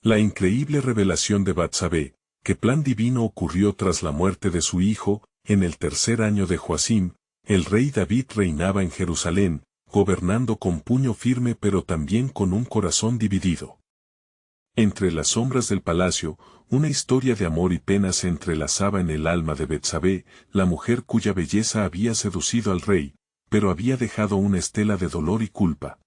La increíble revelación de Batsabé, que plan divino ocurrió tras la muerte de su hijo, en el tercer año de Joacim, el rey David reinaba en Jerusalén, gobernando con puño firme pero también con un corazón dividido. Entre las sombras del palacio, una historia de amor y pena se entrelazaba en el alma de Betsabé, la mujer cuya belleza había seducido al rey, pero había dejado una estela de dolor y culpa.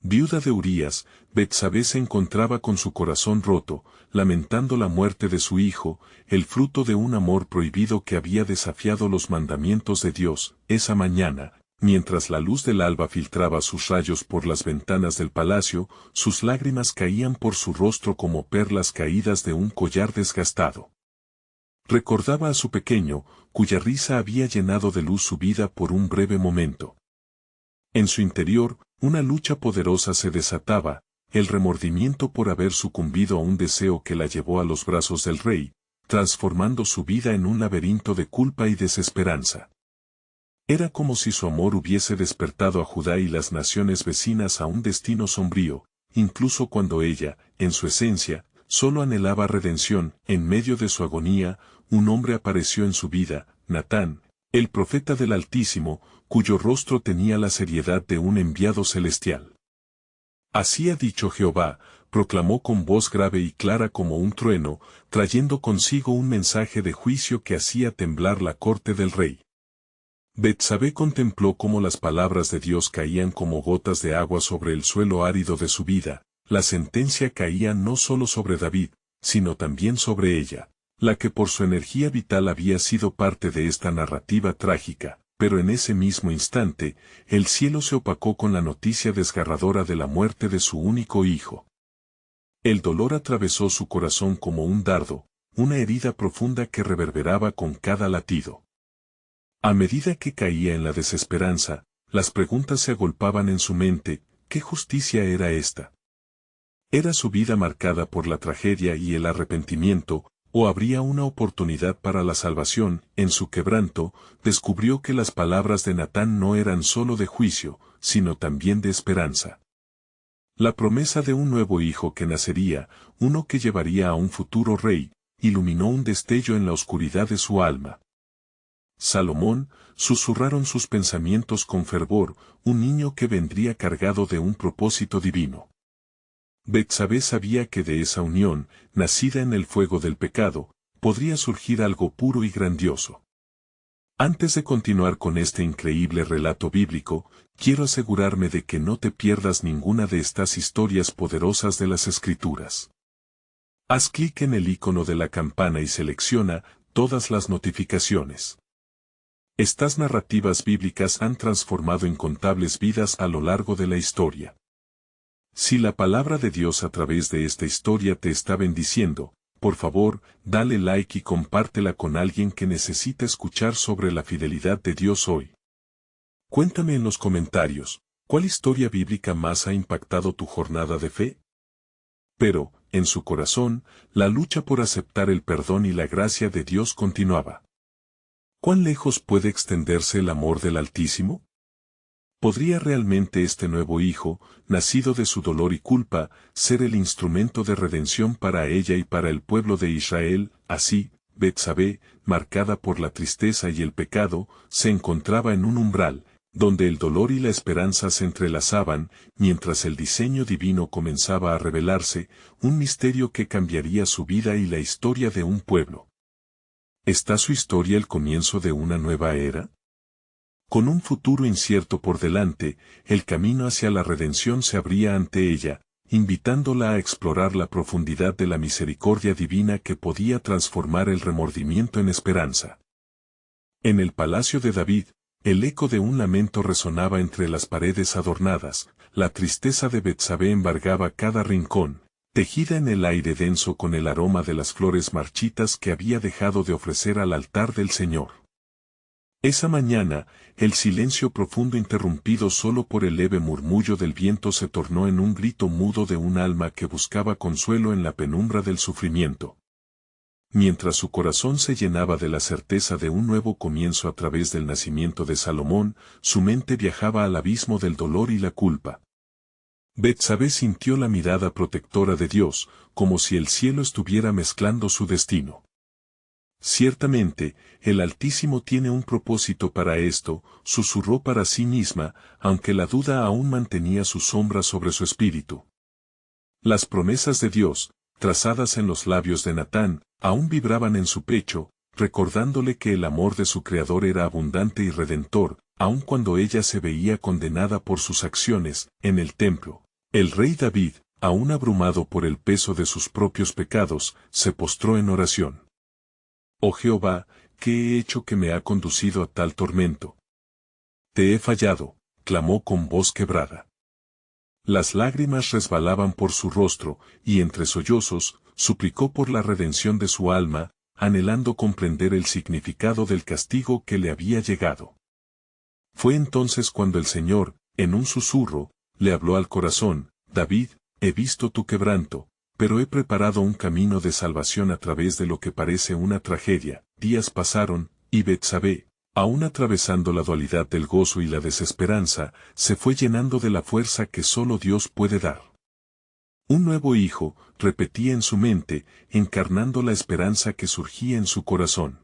Viuda de Urías, Betsabé se encontraba con su corazón roto, lamentando la muerte de su hijo, el fruto de un amor prohibido que había desafiado los mandamientos de Dios. Esa mañana, mientras la luz del alba filtraba sus rayos por las ventanas del palacio, sus lágrimas caían por su rostro como perlas caídas de un collar desgastado. Recordaba a su pequeño, cuya risa había llenado de luz su vida por un breve momento. En su interior, una lucha poderosa se desataba, el remordimiento por haber sucumbido a un deseo que la llevó a los brazos del rey, transformando su vida en un laberinto de culpa y desesperanza. Era como si su amor hubiese despertado a Judá y las naciones vecinas a un destino sombrío, incluso cuando ella, en su esencia, solo anhelaba redención. En medio de su agonía, un hombre apareció en su vida, Natán, el profeta del Altísimo, cuyo rostro tenía la seriedad de un enviado celestial. Así ha dicho Jehová, proclamó con voz grave y clara como un trueno, trayendo consigo un mensaje de juicio que hacía temblar la corte del rey. Betsabé contempló cómo las palabras de Dios caían como gotas de agua sobre el suelo árido de su vida. La sentencia caía no solo sobre David, sino también sobre ella, la que por su energía vital había sido parte de esta narrativa trágica. Pero en ese mismo instante, el cielo se opacó con la noticia desgarradora de la muerte de su único hijo. El dolor atravesó su corazón como un dardo, una herida profunda que reverberaba con cada latido. A medida que caía en la desesperanza, las preguntas se agolpaban en su mente: ¿qué justicia era esta? ¿Era su vida marcada por la tragedia y el arrepentimiento, o habría una oportunidad para la salvación? En su quebranto, descubrió que las palabras de Natán no eran solo de juicio, sino también de esperanza. La promesa de un nuevo hijo que nacería, uno que llevaría a un futuro rey, iluminó un destello en la oscuridad de su alma. Salomón, susurraron sus pensamientos con fervor, un niño que vendría cargado de un propósito divino. Betsabé sabía que de esa unión, nacida en el fuego del pecado, podría surgir algo puro y grandioso. Antes de continuar con este increíble relato bíblico, quiero asegurarme de que no te pierdas ninguna de estas historias poderosas de las Escrituras. Haz clic en el icono de la campana y selecciona todas las notificaciones. Estas narrativas bíblicas han transformado incontables vidas a lo largo de la historia. Si la palabra de Dios a través de esta historia te está bendiciendo, por favor, dale like y compártela con alguien que necesita escuchar sobre la fidelidad de Dios hoy. Cuéntame en los comentarios, ¿cuál historia bíblica más ha impactado tu jornada de fe? Pero, en su corazón, la lucha por aceptar el perdón y la gracia de Dios continuaba. ¿Cuán lejos puede extenderse el amor del Altísimo? ¿Podría realmente este nuevo hijo, nacido de su dolor y culpa, ser el instrumento de redención para ella y para el pueblo de Israel? Así, Betsabé, marcada por la tristeza y el pecado, se encontraba en un umbral, donde el dolor y la esperanza se entrelazaban, mientras el diseño divino comenzaba a revelarse, un misterio que cambiaría su vida y la historia de un pueblo. ¿Está su historia el comienzo de una nueva era? Con un futuro incierto por delante, el camino hacia la redención se abría ante ella, invitándola a explorar la profundidad de la misericordia divina que podía transformar el remordimiento en esperanza. En el palacio de David, el eco de un lamento resonaba entre las paredes adornadas, la tristeza de Betsabé embargaba cada rincón, tejida en el aire denso con el aroma de las flores marchitas que había dejado de ofrecer al altar del Señor. Esa mañana, el silencio profundo interrumpido solo por el leve murmullo del viento se tornó en un grito mudo de un alma que buscaba consuelo en la penumbra del sufrimiento. Mientras su corazón se llenaba de la certeza de un nuevo comienzo a través del nacimiento de Salomón, su mente viajaba al abismo del dolor y la culpa. Betsabé sintió la mirada protectora de Dios, como si el cielo estuviera mezclando su destino. Ciertamente, el Altísimo tiene un propósito para esto, susurró para sí misma, aunque la duda aún mantenía su sombra sobre su espíritu. Las promesas de Dios, trazadas en los labios de Natán, aún vibraban en su pecho, recordándole que el amor de su Creador era abundante y redentor, aun cuando ella se veía condenada por sus acciones, en el templo. El rey David, aún abrumado por el peso de sus propios pecados, se postró en oración. Oh Jehová, ¿qué he hecho que me ha conducido a tal tormento? Te he fallado, clamó con voz quebrada. Las lágrimas resbalaban por su rostro, y entre sollozos, suplicó por la redención de su alma, anhelando comprender el significado del castigo que le había llegado. Fue entonces cuando el Señor, en un susurro, le habló al corazón: David, he visto tu quebranto, pero he preparado un camino de salvación a través de lo que parece una tragedia. Días pasaron, y Betsabé, aún atravesando la dualidad del gozo y la desesperanza, se fue llenando de la fuerza que solo Dios puede dar. Un nuevo hijo, repetía en su mente, encarnando la esperanza que surgía en su corazón.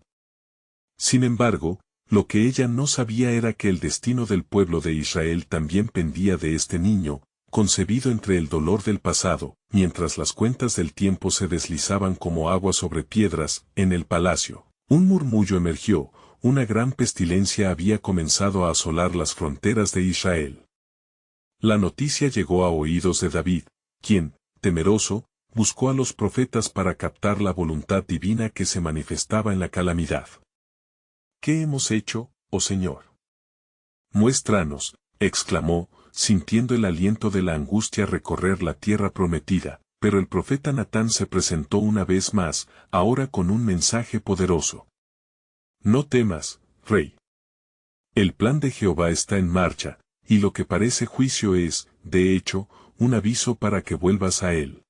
Sin embargo, lo que ella no sabía era que el destino del pueblo de Israel también pendía de este niño, concebido entre el dolor del pasado, mientras las cuentas del tiempo se deslizaban como agua sobre piedras. En el palacio, un murmullo emergió: una gran pestilencia había comenzado a asolar las fronteras de Israel. La noticia llegó a oídos de David, quien, temeroso, buscó a los profetas para captar la voluntad divina que se manifestaba en la calamidad. ¿Qué hemos hecho, oh Señor? Muéstranos, exclamó, sintiendo el aliento de la angustia recorrer la tierra prometida, pero el profeta Natán se presentó una vez más, ahora con un mensaje poderoso. No temas, rey. El plan de Jehová está en marcha, y lo que parece juicio es, de hecho, un aviso para que vuelvas a él.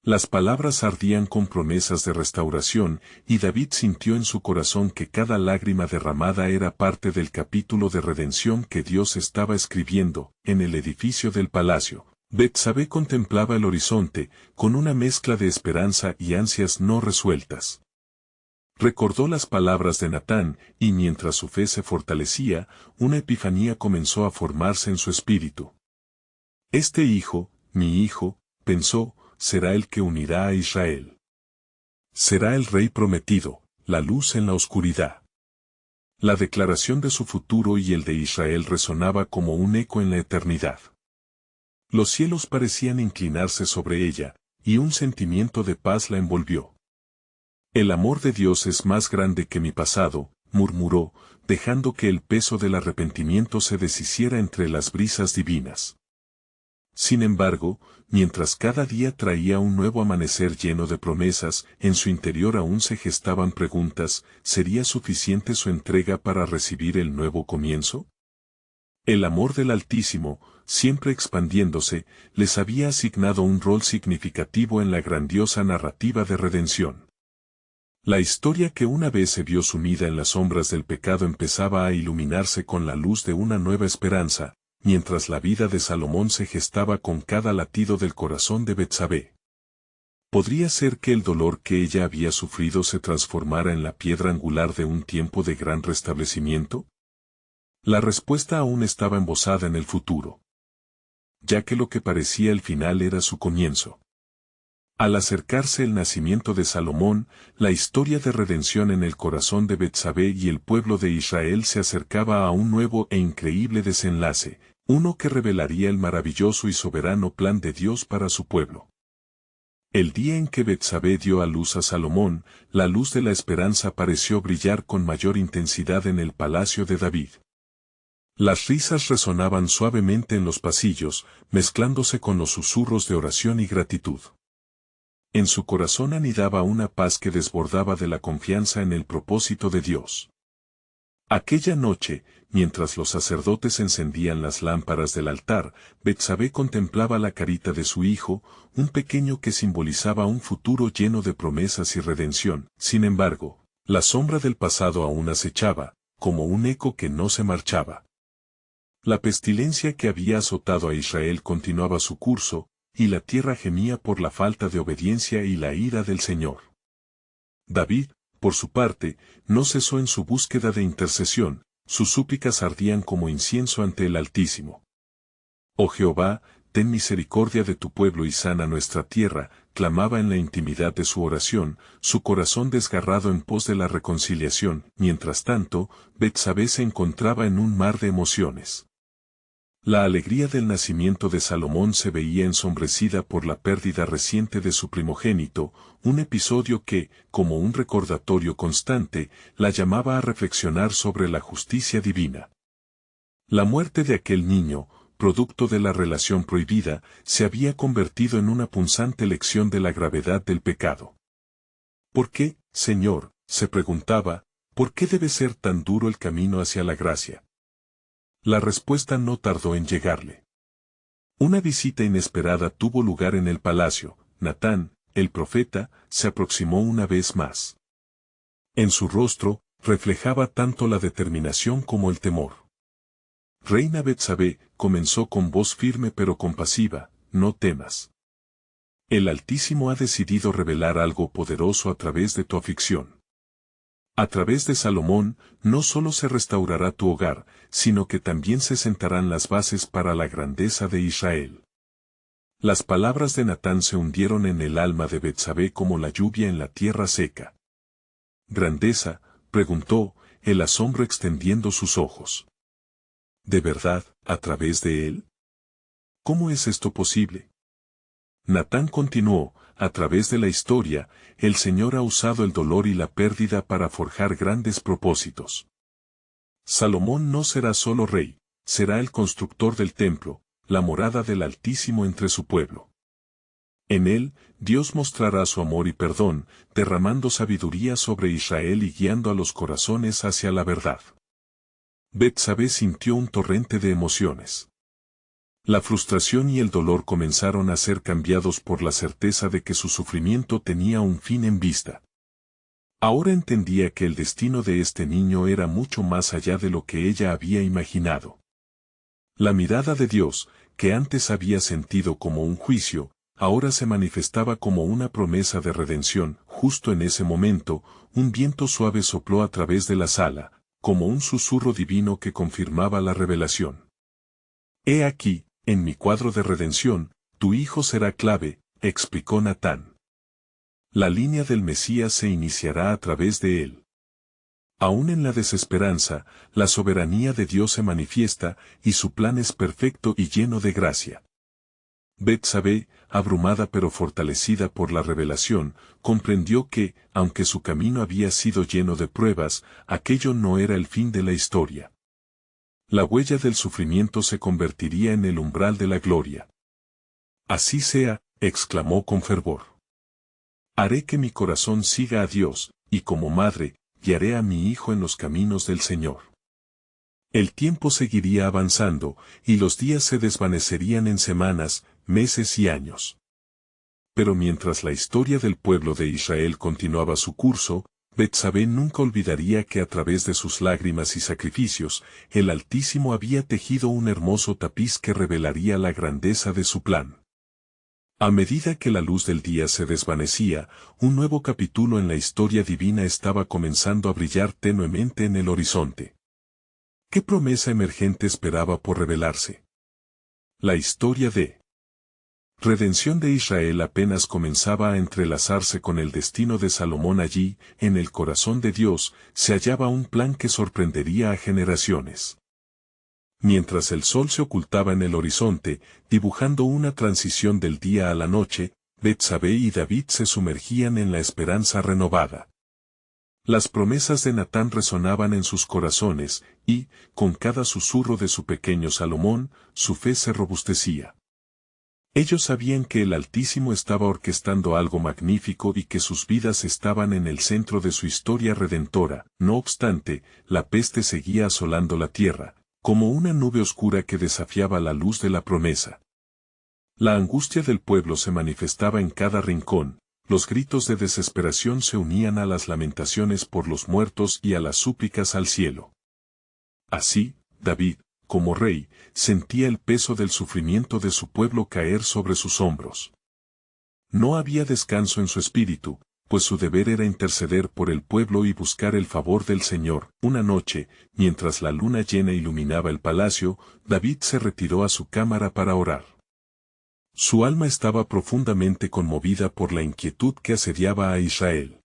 Las palabras ardían con promesas de restauración, y David sintió en su corazón que cada lágrima derramada era parte del capítulo de redención que Dios estaba escribiendo. En el edificio del palacio, Betsabé contemplaba el horizonte, con una mezcla de esperanza y ansias no resueltas. Recordó las palabras de Natán, y mientras su fe se fortalecía, una epifanía comenzó a formarse en su espíritu. Este hijo, mi hijo, pensó, será el que unirá a Israel. Será el rey prometido, la luz en la oscuridad. La declaración de su futuro y el de Israel resonaba como un eco en la eternidad. Los cielos parecían inclinarse sobre ella, y un sentimiento de paz la envolvió. El amor de Dios es más grande que mi pasado, murmuró, dejando que el peso del arrepentimiento se deshiciera entre las brisas divinas. Sin embargo, mientras cada día traía un nuevo amanecer lleno de promesas, en su interior aún se gestaban preguntas: ¿sería suficiente su entrega para recibir el nuevo comienzo? El amor del Altísimo, siempre expandiéndose, les había asignado un rol significativo en la grandiosa narrativa de redención. La historia que una vez se vio sumida en las sombras del pecado empezaba a iluminarse con la luz de una nueva esperanza, mientras la vida de Salomón se gestaba con cada latido del corazón de Betsabé. ¿Podría ser que el dolor que ella había sufrido se transformara en la piedra angular de un tiempo de gran restablecimiento? La respuesta aún estaba embosada en el futuro, ya que lo que parecía el final era su comienzo. Al acercarse el nacimiento de Salomón, la historia de redención en el corazón de Betsabé y el pueblo de Israel se acercaba a un nuevo e increíble desenlace, uno que revelaría el maravilloso y soberano plan de Dios para su pueblo. El día en que Betsabé dio a luz a Salomón, la luz de la esperanza pareció brillar con mayor intensidad en el palacio de David. Las risas resonaban suavemente en los pasillos, mezclándose con los susurros de oración y gratitud. En su corazón anidaba una paz que desbordaba de la confianza en el propósito de Dios. Aquella noche, mientras los sacerdotes encendían las lámparas del altar, Betsabé contemplaba la carita de su hijo, un pequeño que simbolizaba un futuro lleno de promesas y redención. Sin embargo, la sombra del pasado aún acechaba, como un eco que no se marchaba. La pestilencia que había azotado a Israel continuaba su curso, y la tierra gemía por la falta de obediencia y la ira del Señor. David, por su parte, no cesó en su búsqueda de intercesión, sus súplicas ardían como incienso ante el Altísimo. Oh Jehová, ten misericordia de tu pueblo y sana nuestra tierra, clamaba en la intimidad de su oración, su corazón desgarrado en pos de la reconciliación. Mientras tanto, Betsabé se encontraba en un mar de emociones. La alegría del nacimiento de Salomón se veía ensombrecida por la pérdida reciente de su primogénito, un episodio que, como un recordatorio constante, la llamaba a reflexionar sobre la justicia divina. La muerte de aquel niño, producto de la relación prohibida, se había convertido en una punzante lección de la gravedad del pecado. ¿Por qué, Señor?, se preguntaba, ¿por qué debe ser tan duro el camino hacia la gracia? La respuesta no tardó en llegarle. Una visita inesperada tuvo lugar en el palacio. Natán, el profeta, se aproximó una vez más. En su rostro, reflejaba tanto la determinación como el temor. Reina Betsabé, comenzó con voz firme pero compasiva, no temas. El Altísimo ha decidido revelar algo poderoso a través de tu aflicción. A través de Salomón, no solo se restaurará tu hogar, sino que también se sentarán las bases para la grandeza de Israel. Las palabras de Natán se hundieron en el alma de Betsabé como la lluvia en la tierra seca. ¿Grandeza?, preguntó, el asombro extendiendo sus ojos. ¿De verdad, a través de él? ¿Cómo es esto posible? Natán continuó, a través de la historia, el Señor ha usado el dolor y la pérdida para forjar grandes propósitos. Salomón no será solo rey, será el constructor del templo, la morada del Altísimo entre su pueblo. En él, Dios mostrará su amor y perdón, derramando sabiduría sobre Israel y guiando a los corazones hacia la verdad. Betsabé sintió un torrente de emociones. La frustración y el dolor comenzaron a ser cambiados por la certeza de que su sufrimiento tenía un fin en vista. Ahora entendía que el destino de este niño era mucho más allá de lo que ella había imaginado. La mirada de Dios, que antes había sentido como un juicio, ahora se manifestaba como una promesa de redención. Justo en ese momento, un viento suave sopló a través de la sala, como un susurro divino que confirmaba la revelación. He aquí, en mi cuadro de redención, tu hijo será clave, explicó Natán. La línea del Mesías se iniciará a través de él. Aún en la desesperanza, la soberanía de Dios se manifiesta, y su plan es perfecto y lleno de gracia. Betsabé, abrumada pero fortalecida por la revelación, comprendió que, aunque su camino había sido lleno de pruebas, aquello no era el fin de la historia. La huella del sufrimiento se convertiría en el umbral de la gloria. Así sea, exclamó con fervor. Haré que mi corazón siga a Dios, y como madre, guiaré a mi hijo en los caminos del Señor. El tiempo seguiría avanzando, y los días se desvanecerían en semanas, meses y años. Pero mientras la historia del pueblo de Israel continuaba su curso, Betsabé nunca olvidaría que a través de sus lágrimas y sacrificios, el Altísimo había tejido un hermoso tapiz que revelaría la grandeza de su plan. A medida que la luz del día se desvanecía, un nuevo capítulo en la historia divina estaba comenzando a brillar tenuemente en el horizonte. ¿Qué promesa emergente esperaba por revelarse? La historia de redención de Israel apenas comenzaba a entrelazarse con el destino de Salomón. Allí, en el corazón de Dios, se hallaba un plan que sorprendería a generaciones. Mientras el sol se ocultaba en el horizonte, dibujando una transición del día a la noche, Betsabé y David se sumergían en la esperanza renovada. Las promesas de Natán resonaban en sus corazones, y, con cada susurro de su pequeño Salomón, su fe se robustecía. Ellos sabían que el Altísimo estaba orquestando algo magnífico y que sus vidas estaban en el centro de su historia redentora. No obstante, la peste seguía asolando la tierra, como una nube oscura que desafiaba la luz de la promesa. La angustia del pueblo se manifestaba en cada rincón, los gritos de desesperación se unían a las lamentaciones por los muertos y a las súplicas al cielo. Así, David, como rey, sentía el peso del sufrimiento de su pueblo caer sobre sus hombros. No había descanso en su espíritu, pues su deber era interceder por el pueblo y buscar el favor del Señor. Una noche, mientras la luna llena iluminaba el palacio, David se retiró a su cámara para orar. Su alma estaba profundamente conmovida por la inquietud que asediaba a Israel.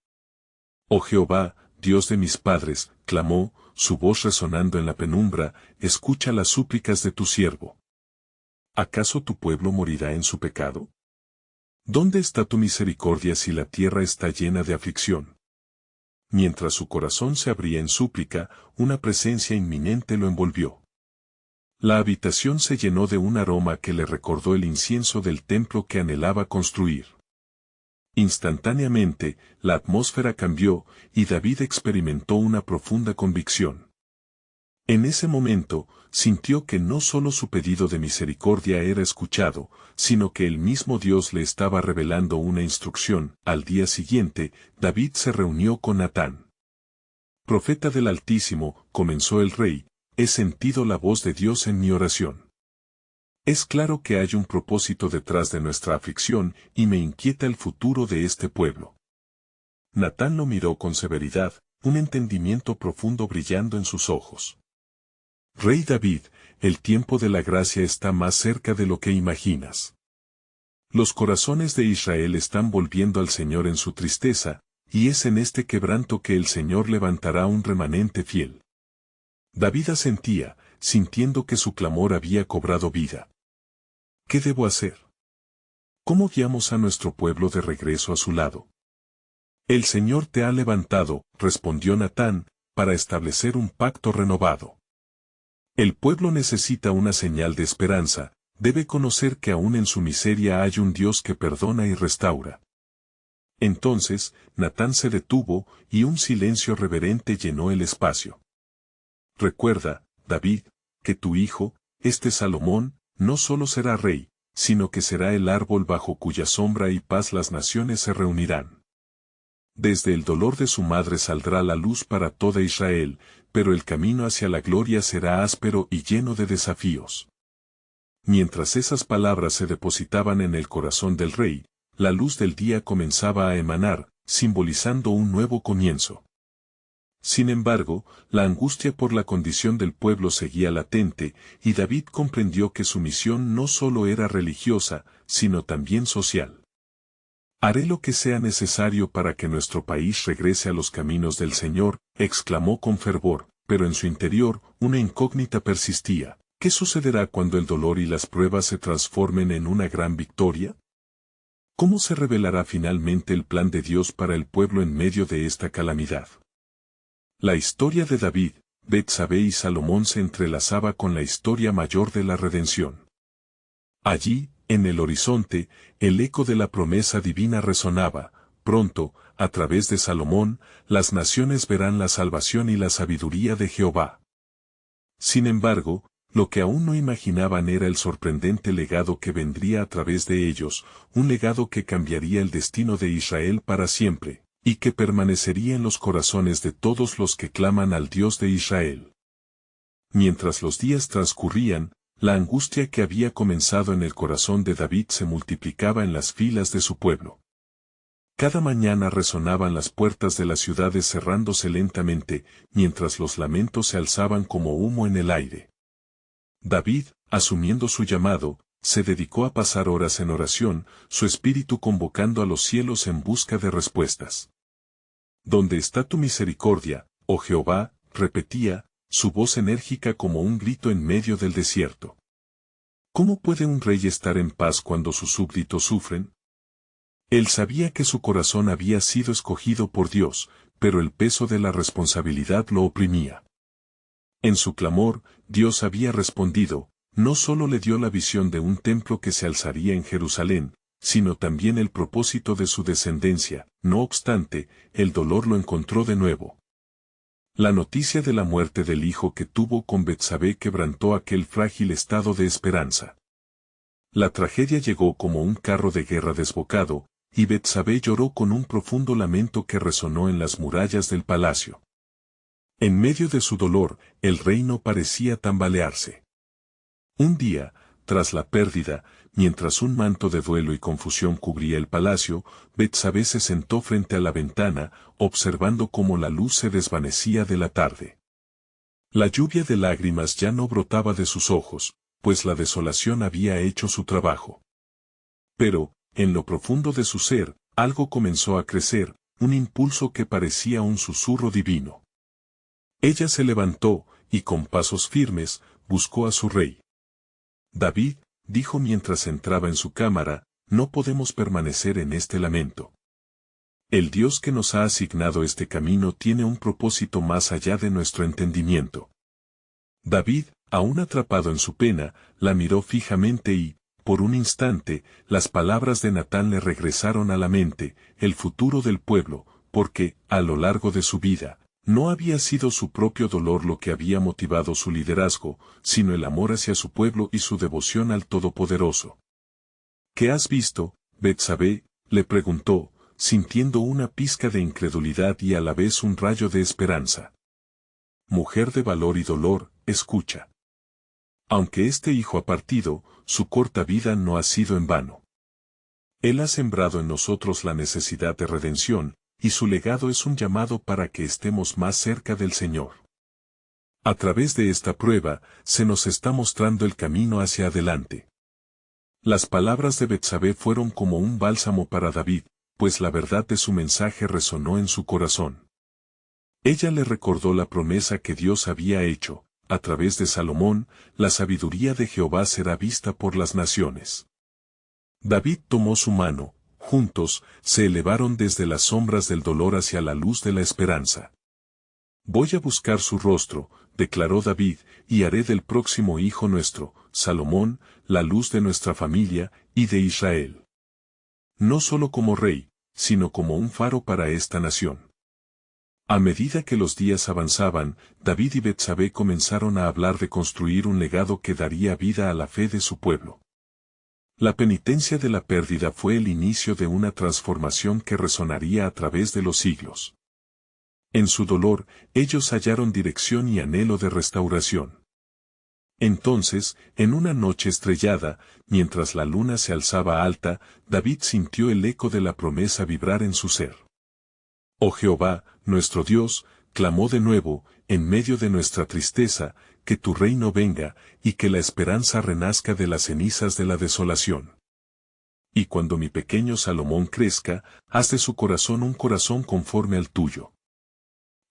«Oh Jehová, Dios de mis padres», clamó, su voz resonando en la penumbra, «escucha las súplicas de tu siervo. ¿Acaso tu pueblo morirá en su pecado? ¿Dónde está tu misericordia si la tierra está llena de aflicción?» Mientras su corazón se abría en súplica, una presencia inminente lo envolvió. La habitación se llenó de un aroma que le recordó el incienso del templo que anhelaba construir. Instantáneamente, la atmósfera cambió, y David experimentó una profunda convicción. En ese momento, sintió que no solo su pedido de misericordia era escuchado, sino que el mismo Dios le estaba revelando una instrucción. Al día siguiente, David se reunió con Natán. «Profeta del Altísimo», comenzó el rey, «he sentido la voz de Dios en mi oración. Es claro que hay un propósito detrás de nuestra aflicción y me inquieta el futuro de este pueblo». Natán lo miró con severidad, un entendimiento profundo brillando en sus ojos. «Rey David, el tiempo de la gracia está más cerca de lo que imaginas. Los corazones de Israel están volviendo al Señor en su tristeza, y es en este quebranto que el Señor levantará un remanente fiel». David asentía, sintiendo que su clamor había cobrado vida. «¿Qué debo hacer? ¿Cómo guiamos a nuestro pueblo de regreso a su lado?» «El Señor te ha levantado», respondió Natán, «para establecer un pacto renovado. El pueblo necesita una señal de esperanza, debe conocer que aún en su miseria hay un Dios que perdona y restaura». Entonces, Natán se detuvo, y un silencio reverente llenó el espacio. «Recuerda, David, que tu hijo, este Salomón, no solo será rey, sino que será el árbol bajo cuya sombra y paz las naciones se reunirán. Desde el dolor de su madre saldrá la luz para toda Israel, pero el camino hacia la gloria será áspero y lleno de desafíos». Mientras esas palabras se depositaban en el corazón del rey, la luz del día comenzaba a emanar, simbolizando un nuevo comienzo. Sin embargo, la angustia por la condición del pueblo seguía latente, y David comprendió que su misión no solo era religiosa, sino también social. «Haré lo que sea necesario para que nuestro país regrese a los caminos del Señor», exclamó con fervor, pero en su interior, una incógnita persistía. ¿Qué sucederá cuando el dolor y las pruebas se transformen en una gran victoria? ¿Cómo se revelará finalmente el plan de Dios para el pueblo en medio de esta calamidad? La historia de David, Betsabé y Salomón se entrelazaba con la historia mayor de la redención. Allí, en el horizonte, el eco de la promesa divina resonaba: pronto, a través de Salomón, las naciones verán la salvación y la sabiduría de Jehová. Sin embargo, lo que aún no imaginaban era el sorprendente legado que vendría a través de ellos, un legado que cambiaría el destino de Israel para siempre, y que permanecería en los corazones de todos los que claman al Dios de Israel. Mientras los días transcurrían, la angustia que había comenzado en el corazón de David se multiplicaba en las filas de su pueblo. Cada mañana resonaban las puertas de las ciudades cerrándose lentamente, mientras los lamentos se alzaban como humo en el aire. David, asumiendo su llamado, se dedicó a pasar horas en oración, su espíritu convocando a los cielos en busca de respuestas. «¿Dónde está tu misericordia, oh Jehová?», repetía, su voz enérgica como un grito en medio del desierto. ¿Cómo puede un rey estar en paz cuando sus súbditos sufren? Él sabía que su corazón había sido escogido por Dios, pero el peso de la responsabilidad lo oprimía. En su clamor, Dios había respondido, no solo le dio la visión de un templo que se alzaría en Jerusalén, sino también el propósito de su descendencia. No obstante, el dolor lo encontró de nuevo. La noticia de la muerte del hijo que tuvo con Betsabé quebrantó aquel frágil estado de esperanza. La tragedia llegó como un carro de guerra desbocado, y Betsabé lloró con un profundo lamento que resonó en las murallas del palacio. En medio de su dolor, el reino parecía tambalearse. Un día, tras la pérdida, mientras un manto de duelo y confusión cubría el palacio, Betsabé se sentó frente a la ventana, observando cómo la luz se desvanecía de la tarde. La lluvia de lágrimas ya no brotaba de sus ojos, pues la desolación había hecho su trabajo. Pero, en lo profundo de su ser, algo comenzó a crecer, un impulso que parecía un susurro divino. Ella se levantó, y con pasos firmes, buscó a su rey. David, dijo mientras entraba en su cámara, no podemos permanecer en este lamento. El Dios que nos ha asignado este camino tiene un propósito más allá de nuestro entendimiento. David, aún atrapado en su pena, la miró fijamente y, por un instante, las palabras de Natán le regresaron a la mente, el futuro del pueblo, porque, a lo largo de su vida, no había sido su propio dolor lo que había motivado su liderazgo, sino el amor hacia su pueblo y su devoción al Todopoderoso. ¿Qué has visto, Betsabé?, le preguntó, sintiendo una pizca de incredulidad y a la vez un rayo de esperanza. Mujer de valor y dolor, escucha. Aunque este hijo ha partido, su corta vida no ha sido en vano. Él ha sembrado en nosotros la necesidad de redención, y su legado es un llamado para que estemos más cerca del Señor. A través de esta prueba, se nos está mostrando el camino hacia adelante. Las palabras de Betsabé fueron como un bálsamo para David, pues la verdad de su mensaje resonó en su corazón. Ella le recordó la promesa que Dios había hecho, a través de Salomón, la sabiduría de Jehová será vista por las naciones. David tomó su mano, juntos, se elevaron desde las sombras del dolor hacia la luz de la esperanza. Voy a buscar su rostro, declaró David, y haré del próximo hijo nuestro, Salomón, la luz de nuestra familia, y de Israel. No solo como rey, sino como un faro para esta nación. A medida que los días avanzaban, David y Betsabé comenzaron a hablar de construir un legado que daría vida a la fe de su pueblo. La penitencia de la pérdida fue el inicio de una transformación que resonaría a través de los siglos. En su dolor, ellos hallaron dirección y anhelo de restauración. Entonces, en una noche estrellada, mientras la luna se alzaba alta, David sintió el eco de la promesa vibrar en su ser. Oh Jehová, nuestro Dios, clamó de nuevo, en medio de nuestra tristeza, que tu reino venga, y que la esperanza renazca de las cenizas de la desolación. Y cuando mi pequeño Salomón crezca, haz de su corazón un corazón conforme al tuyo.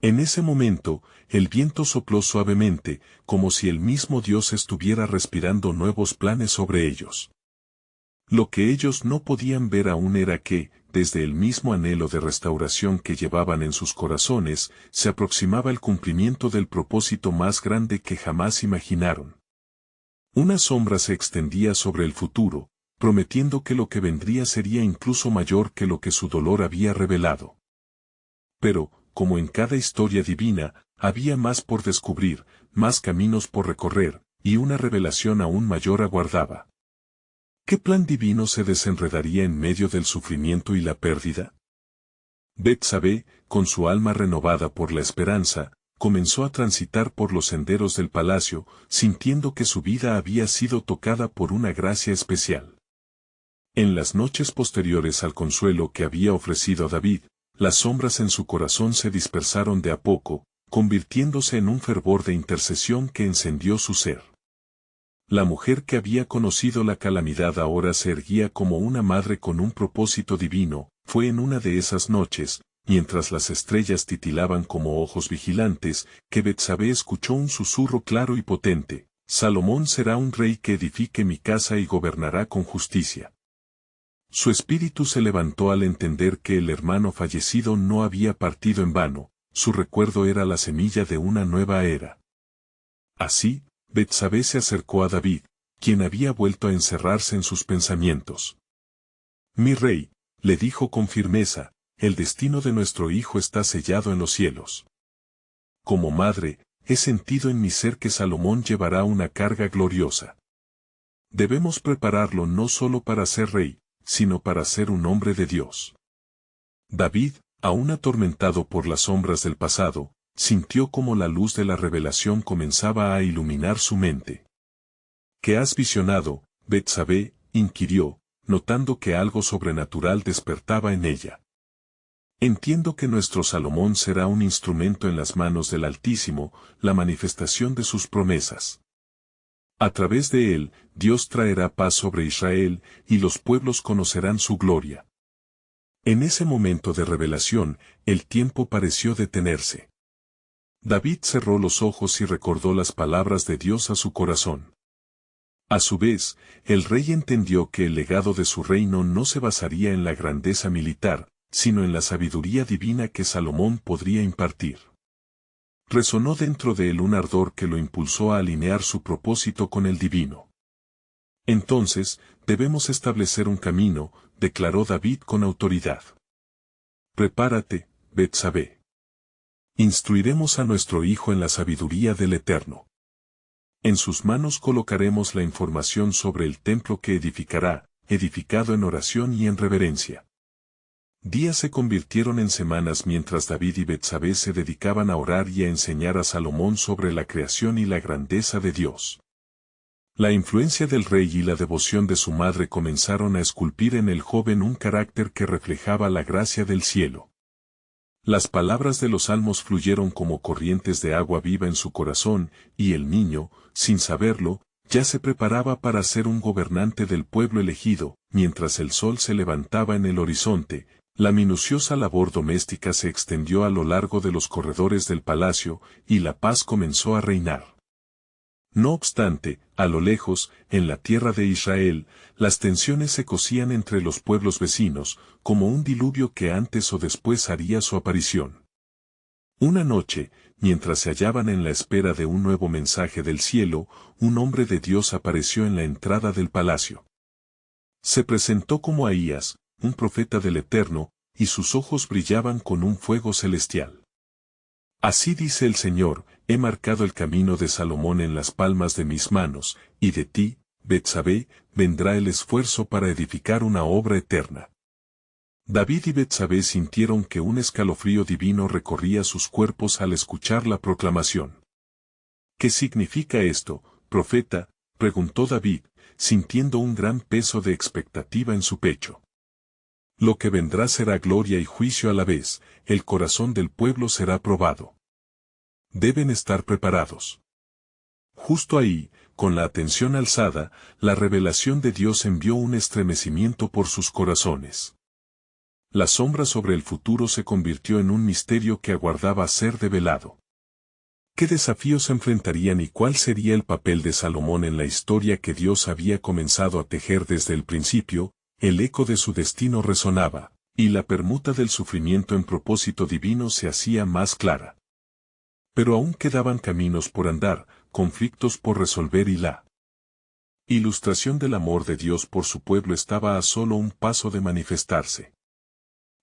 En ese momento, el viento sopló suavemente, como si el mismo Dios estuviera respirando nuevos planes sobre ellos. Lo que ellos no podían ver aún era que, desde el mismo anhelo de restauración que llevaban en sus corazones, se aproximaba el cumplimiento del propósito más grande que jamás imaginaron. Una sombra se extendía sobre el futuro, prometiendo que lo que vendría sería incluso mayor que lo que su dolor había revelado. Pero, como en cada historia divina, había más por descubrir, más caminos por recorrer, y una revelación aún mayor aguardaba. ¿Qué plan divino se desenredaría en medio del sufrimiento y la pérdida? Betsabé, con su alma renovada por la esperanza, comenzó a transitar por los senderos del palacio, sintiendo que su vida había sido tocada por una gracia especial. En las noches posteriores al consuelo que había ofrecido a David, las sombras en su corazón se dispersaron de a poco, convirtiéndose en un fervor de intercesión que encendió su ser. La mujer que había conocido la calamidad ahora se erguía como una madre con un propósito divino. Fue en una de esas noches, mientras las estrellas titilaban como ojos vigilantes, que Betsabé escuchó un susurro claro y potente: Salomón será un rey que edifique mi casa y gobernará con justicia. Su espíritu se levantó al entender que el hermano fallecido no había partido en vano, su recuerdo era la semilla de una nueva era. Así, Betsabé se acercó a David, quien había vuelto a encerrarse en sus pensamientos. Mi rey, le dijo con firmeza, el destino de nuestro hijo está sellado en los cielos. Como madre, he sentido en mi ser que Salomón llevará una carga gloriosa. Debemos prepararlo no solo para ser rey, sino para ser un hombre de Dios. David, aún atormentado por las sombras del pasado, sintió como la luz de la revelación comenzaba a iluminar su mente. ¿Qué has visionado, Betsabé?, inquirió, notando que algo sobrenatural despertaba en ella. Entiendo que nuestro Salomón será un instrumento en las manos del Altísimo, la manifestación de sus promesas. A través de él, Dios traerá paz sobre Israel, y los pueblos conocerán su gloria. En ese momento de revelación, el tiempo pareció detenerse. David cerró los ojos y recordó las palabras de Dios a su corazón. A su vez, el rey entendió que el legado de su reino no se basaría en la grandeza militar, sino en la sabiduría divina que Salomón podría impartir. Resonó dentro de él un ardor que lo impulsó a alinear su propósito con el divino. Entonces, debemos establecer un camino, declaró David con autoridad. Prepárate, Betsabé. Instruiremos a nuestro hijo en la sabiduría del Eterno. En sus manos colocaremos la información sobre el templo que edificará, edificado en oración y en reverencia. Días se convirtieron en semanas mientras David y Betsabé se dedicaban a orar y a enseñar a Salomón sobre la creación y la grandeza de Dios. La influencia del rey y la devoción de su madre comenzaron a esculpir en el joven un carácter que reflejaba la gracia del cielo. Las palabras de los salmos fluyeron como corrientes de agua viva en su corazón, y el niño, sin saberlo, ya se preparaba para ser un gobernante del pueblo elegido. Mientras el sol se levantaba en el horizonte, la minuciosa labor doméstica se extendió a lo largo de los corredores del palacio, y la paz comenzó a reinar. No obstante, a lo lejos, en la tierra de Israel, las tensiones se cosían entre los pueblos vecinos, como un diluvio que antes o después haría su aparición. Una noche, mientras se hallaban en la espera de un nuevo mensaje del cielo, un hombre de Dios apareció en la entrada del palacio. Se presentó como Ahías, un profeta del Eterno, y sus ojos brillaban con un fuego celestial. Así dice el Señor, he marcado el camino de Salomón en las palmas de mis manos, y de ti, Betsabé, vendrá el esfuerzo para edificar una obra eterna. David y Betsabé sintieron que un escalofrío divino recorría sus cuerpos al escuchar la proclamación. ¿Qué significa esto, profeta?, preguntó David, sintiendo un gran peso de expectativa en su pecho. Lo que vendrá será gloria y juicio a la vez, el corazón del pueblo será probado. Deben estar preparados. Justo ahí, con la atención alzada, la revelación de Dios envió un estremecimiento por sus corazones. La sombra sobre el futuro se convirtió en un misterio que aguardaba ser develado. ¿Qué desafíos enfrentarían y cuál sería el papel de Salomón en la historia que Dios había comenzado a tejer desde el principio? El eco de su destino resonaba, y la permuta del sufrimiento en propósito divino se hacía más clara. Pero aún quedaban caminos por andar, conflictos por resolver y la ilustración del amor de Dios por su pueblo estaba a solo un paso de manifestarse.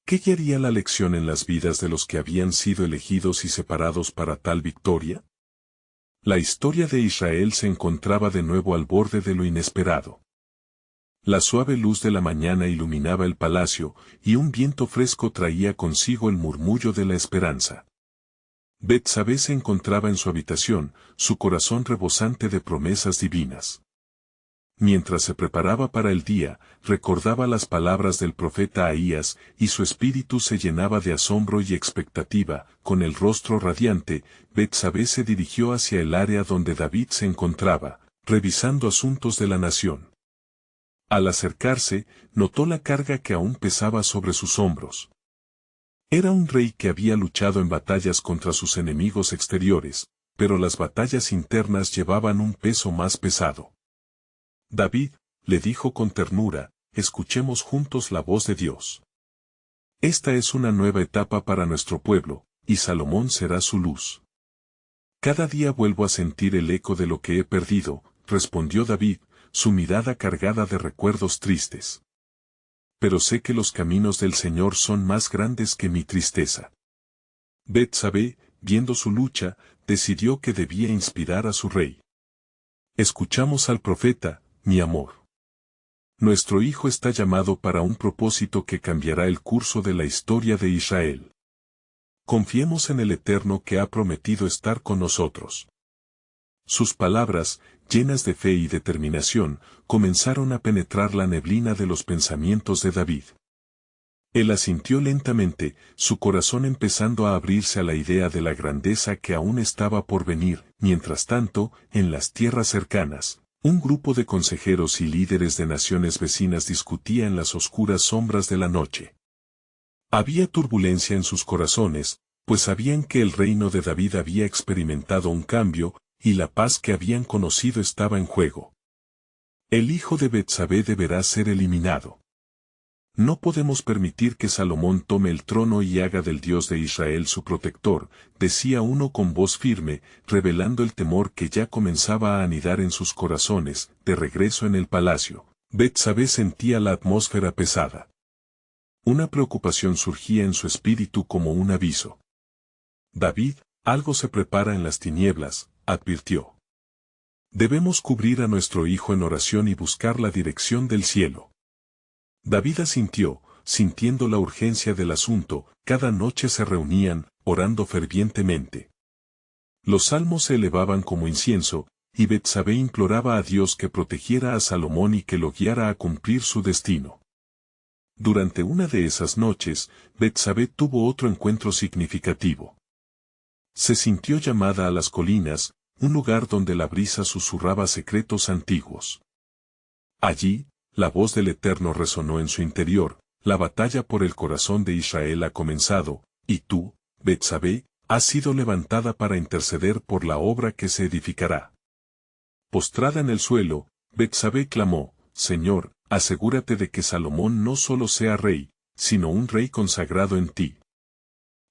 ¿Qué guiaría la lección en las vidas de los que habían sido elegidos y separados para tal victoria? La historia de Israel se encontraba de nuevo al borde de lo inesperado. La suave luz de la mañana iluminaba el palacio, y un viento fresco traía consigo el murmullo de la esperanza. Betsabé se encontraba en su habitación, su corazón rebosante de promesas divinas. Mientras se preparaba para el día, recordaba las palabras del profeta Ahías, y su espíritu se llenaba de asombro y expectativa. Con el rostro radiante, Betsabé se dirigió hacia el área donde David se encontraba, revisando asuntos de la nación. Al acercarse, notó la carga que aún pesaba sobre sus hombros. Era un rey que había luchado en batallas contra sus enemigos exteriores, pero las batallas internas llevaban un peso más pesado. David, le dijo con ternura, escuchemos juntos la voz de Dios. Esta es una nueva etapa para nuestro pueblo, y Salomón será su luz. Cada día vuelvo a sentir el eco de lo que he perdido, respondió David, su mirada cargada de recuerdos tristes. Pero sé que los caminos del Señor son más grandes que mi tristeza. Betsabé, viendo su lucha, decidió que debía inspirar a su rey. Escuchamos al profeta, mi amor. Nuestro hijo está llamado para un propósito que cambiará el curso de la historia de Israel. Confiemos en el Eterno que ha prometido estar con nosotros. Sus palabras, llenas de fe y determinación, comenzaron a penetrar la neblina de los pensamientos de David. Él asintió lentamente, su corazón empezando a abrirse a la idea de la grandeza que aún estaba por venir. Mientras tanto, en las tierras cercanas, un grupo de consejeros y líderes de naciones vecinas discutía en las oscuras sombras de la noche. Había turbulencia en sus corazones, pues sabían que el reino de David había experimentado un cambio, y la paz que habían conocido estaba en juego. El hijo de Betsabé deberá ser eliminado. No podemos permitir que Salomón tome el trono y haga del Dios de Israel su protector, decía uno con voz firme, revelando el temor que ya comenzaba a anidar en sus corazones. De regreso en el palacio, Betsabé sentía la atmósfera pesada. Una preocupación surgía en su espíritu como un aviso. David, algo se prepara en las tinieblas, advirtió. Debemos cubrir a nuestro hijo en oración y buscar la dirección del cielo. David asintió, sintiendo la urgencia del asunto. Cada noche se reunían, orando fervientemente. Los salmos se elevaban como incienso, y Betsabé imploraba a Dios que protegiera a Salomón y que lo guiara a cumplir su destino. Durante una de esas noches, Betsabé tuvo otro encuentro significativo. Se sintió llamada a las colinas, un lugar donde la brisa susurraba secretos antiguos. Allí, la voz del Eterno resonó en su interior: la batalla por el corazón de Israel ha comenzado, y tú, Betsabé, has sido levantada para interceder por la obra que se edificará. Postrada en el suelo, Betsabé clamó: Señor, asegúrate de que Salomón no solo sea rey, sino un rey consagrado en ti.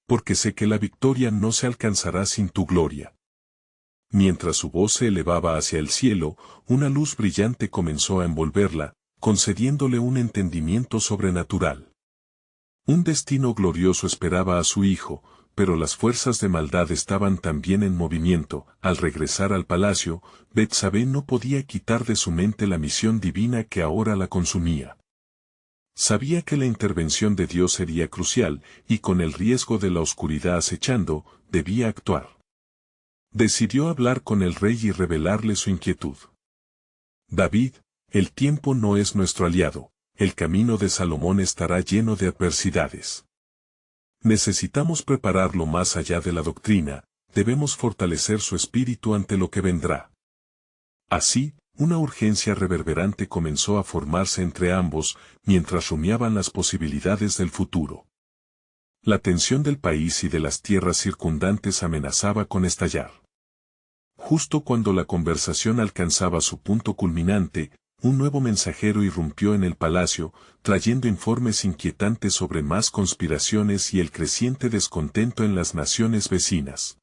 Porque sé que la victoria no se alcanzará sin tu gloria. Mientras su voz se elevaba hacia el cielo, una luz brillante comenzó a envolverla, concediéndole un entendimiento sobrenatural. Un destino glorioso esperaba a su hijo, pero las fuerzas de maldad estaban también en movimiento. Al regresar al palacio, Betsabé no podía quitar de su mente la misión divina que ahora la consumía. Sabía que la intervención de Dios sería crucial, y con el riesgo de la oscuridad acechando, debía actuar. Decidió hablar con el rey y revelarle su inquietud. David, el tiempo no es nuestro aliado, el camino de Salomón estará lleno de adversidades. Necesitamos prepararlo más allá de la doctrina, debemos fortalecer su espíritu ante lo que vendrá. Así, una urgencia reverberante comenzó a formarse entre ambos, mientras rumiaban las posibilidades del futuro. La tensión del país y de las tierras circundantes amenazaba con estallar. Justo cuando la conversación alcanzaba su punto culminante, un nuevo mensajero irrumpió en el palacio, trayendo informes inquietantes sobre más conspiraciones y el creciente descontento en las naciones vecinas.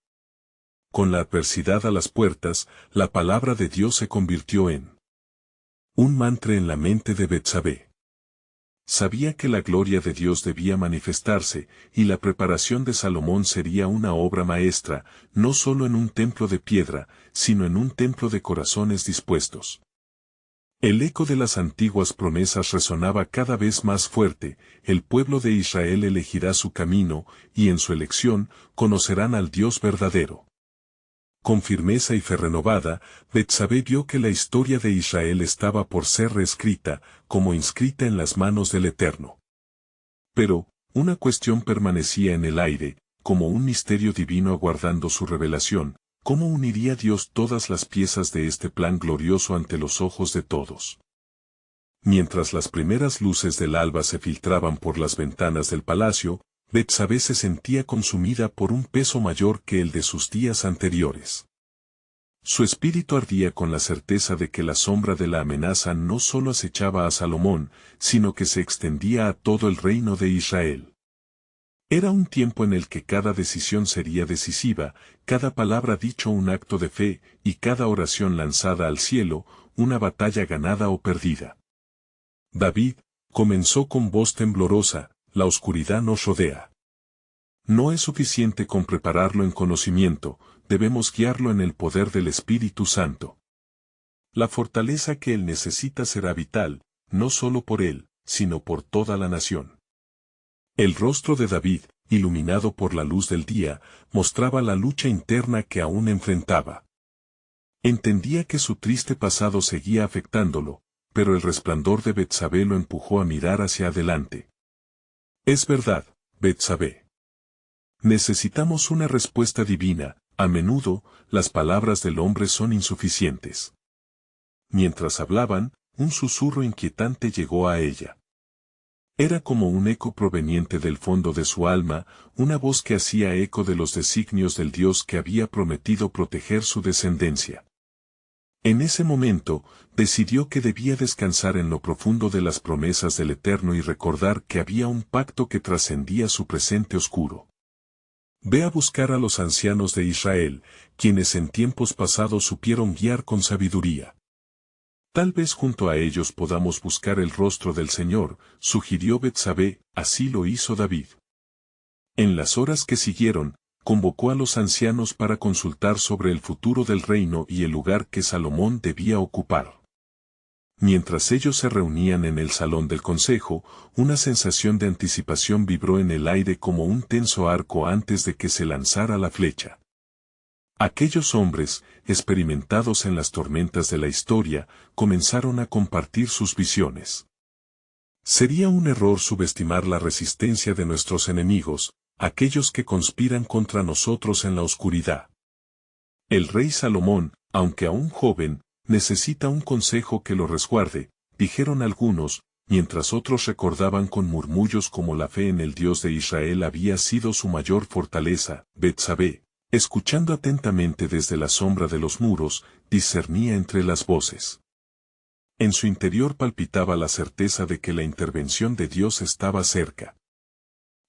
Con la adversidad a las puertas, la palabra de Dios se convirtió en un mantra en la mente de Betsabé. Sabía que la gloria de Dios debía manifestarse, y la preparación de Salomón sería una obra maestra, no solo en un templo de piedra, sino en un templo de corazones dispuestos. El eco de las antiguas promesas resonaba cada vez más fuerte: el pueblo de Israel elegirá su camino, y en su elección, conocerán al Dios verdadero. Con firmeza y fe renovada, Betsabé vio que la historia de Israel estaba por ser reescrita, como inscrita en las manos del Eterno. Pero, una cuestión permanecía en el aire, como un misterio divino aguardando su revelación: ¿cómo uniría Dios todas las piezas de este plan glorioso ante los ojos de todos? Mientras las primeras luces del alba se filtraban por las ventanas del palacio, Betsabé se sentía consumida por un peso mayor que el de sus días anteriores. Su espíritu ardía con la certeza de que la sombra de la amenaza no solo acechaba a Salomón, sino que se extendía a todo el reino de Israel. Era un tiempo en el que cada decisión sería decisiva, cada palabra dicho un acto de fe, y cada oración lanzada al cielo, una batalla ganada o perdida. David comenzó con voz temblorosa: la oscuridad nos rodea. No es suficiente con prepararlo en conocimiento, debemos guiarlo en el poder del Espíritu Santo. La fortaleza que él necesita será vital, no solo por él, sino por toda la nación. El rostro de David, iluminado por la luz del día, mostraba la lucha interna que aún enfrentaba. Entendía que su triste pasado seguía afectándolo, pero el resplandor de Betsabé lo empujó a mirar hacia adelante. Es verdad, Betsabé. Necesitamos una respuesta divina. A menudo, las palabras del hombre son insuficientes. Mientras hablaban, un susurro inquietante llegó a ella. Era como un eco proveniente del fondo de su alma, una voz que hacía eco de los designios del Dios que había prometido proteger su descendencia. En ese momento, decidió que debía descansar en lo profundo de las promesas del Eterno y recordar que había un pacto que trascendía su presente oscuro. Ve a buscar a los ancianos de Israel, quienes en tiempos pasados supieron guiar con sabiduría. Tal vez junto a ellos podamos buscar el rostro del Señor, sugirió Betsabé, así lo hizo David. En las horas que siguieron, convocó a los ancianos para consultar sobre el futuro del reino y el lugar que Salomón debía ocupar. Mientras ellos se reunían en el salón del consejo, una sensación de anticipación vibró en el aire como un tenso arco antes de que se lanzara la flecha. Aquellos hombres, experimentados en las tormentas de la historia, comenzaron a compartir sus visiones. Sería un error subestimar la resistencia de nuestros enemigos, aquellos que conspiran contra nosotros en la oscuridad. El rey Salomón, aunque aún joven, necesita un consejo que lo resguarde, dijeron algunos, mientras otros recordaban con murmullos como la fe en el Dios de Israel había sido su mayor fortaleza. Betsabé, escuchando atentamente desde la sombra de los muros, discernía entre las voces. En su interior palpitaba la certeza de que la intervención de Dios estaba cerca.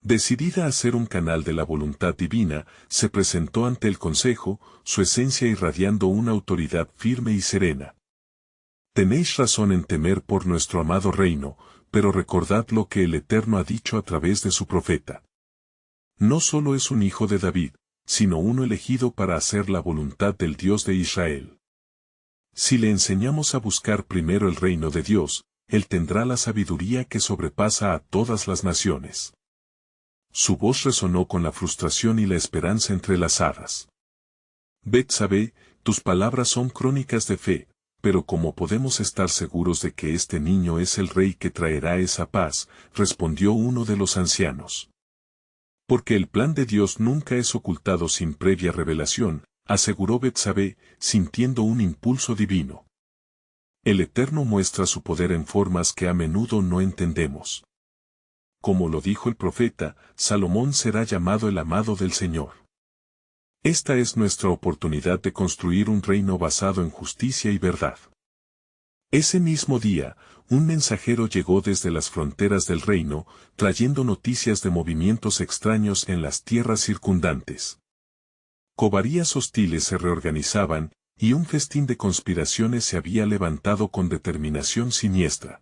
Decidida a ser un canal de la voluntad divina, se presentó ante el consejo, su esencia irradiando una autoridad firme y serena. Tenéis razón en temer por nuestro amado reino, pero recordad lo que el Eterno ha dicho a través de su profeta. No solo es un hijo de David, sino uno elegido para hacer la voluntad del Dios de Israel. Si le enseñamos a buscar primero el reino de Dios, él tendrá la sabiduría que sobrepasa a todas las naciones. Su voz resonó con la frustración y la esperanza entrelazadas. Betsabé, tus palabras son crónicas de fe, pero ¿cómo podemos estar seguros de que este niño es el rey que traerá esa paz?, respondió uno de los ancianos. Porque el plan de Dios nunca es ocultado sin previa revelación, aseguró Betsabé, sintiendo un impulso divino. El Eterno muestra su poder en formas que a menudo no entendemos. Como lo dijo el profeta, Salomón será llamado el amado del Señor. Esta es nuestra oportunidad de construir un reino basado en justicia y verdad. Ese mismo día, un mensajero llegó desde las fronteras del reino, trayendo noticias de movimientos extraños en las tierras circundantes. Cobarías hostiles se reorganizaban, y un festín de conspiraciones se había levantado con determinación siniestra.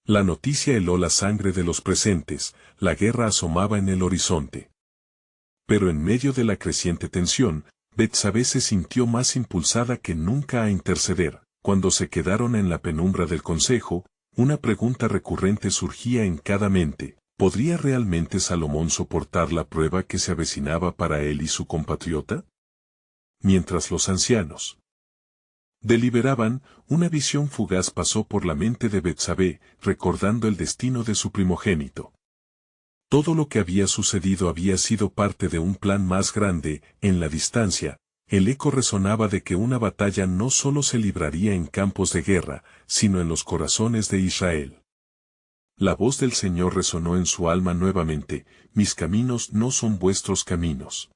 La noticia heló la sangre de los presentes, la guerra asomaba en el horizonte. Pero en medio de la creciente tensión, Betsabé se sintió más impulsada que nunca a interceder. Cuando se quedaron en la penumbra del consejo, una pregunta recurrente surgía en cada mente: ¿podría realmente Salomón soportar la prueba que se avecinaba para él y su compatriota? Mientras los ancianos deliberaban, una visión fugaz pasó por la mente de Betsabé, recordando el destino de su primogénito. Todo lo que había sucedido había sido parte de un plan más grande. En la distancia, el eco resonaba de que una batalla no solo se libraría en campos de guerra, sino en los corazones de Israel. La voz del Señor resonó en su alma nuevamente: mis caminos no son vuestros caminos.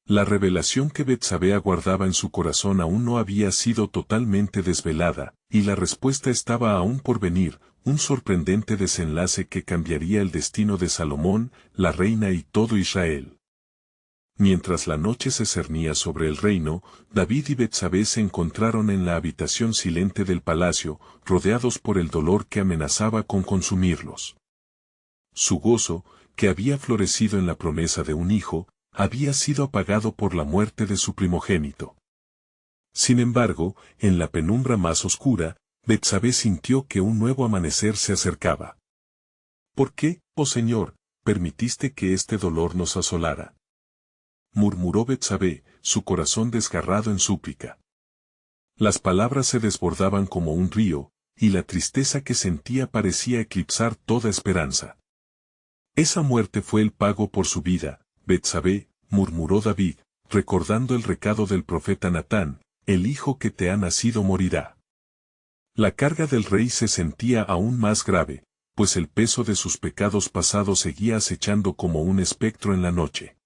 La revelación que Betsabé aguardaba en su corazón aún no había sido totalmente desvelada, y la respuesta estaba aún por venir, un sorprendente desenlace que cambiaría el destino de Salomón, la reina y todo Israel. Mientras la noche se cernía sobre el reino, David y Betsabé se encontraron en la habitación silente del palacio, rodeados por el dolor que amenazaba con consumirlos. Su gozo, que había florecido en la promesa de un hijo, había sido apagado por la muerte de su primogénito. Sin embargo, en la penumbra más oscura, Betsabé sintió que un nuevo amanecer se acercaba. ¿Por qué, oh Señor, permitiste que este dolor nos asolara?, murmuró Betsabé, su corazón desgarrado en súplica. Las palabras se desbordaban como un río, y la tristeza que sentía parecía eclipsar toda esperanza. Esa muerte fue el pago por su vida, Betsabé, murmuró David, recordando el recado del profeta Natán, el hijo que te ha nacido morirá. La carga del rey se sentía aún más grave, pues el peso de sus pecados pasados seguía acechando como un espectro en la noche.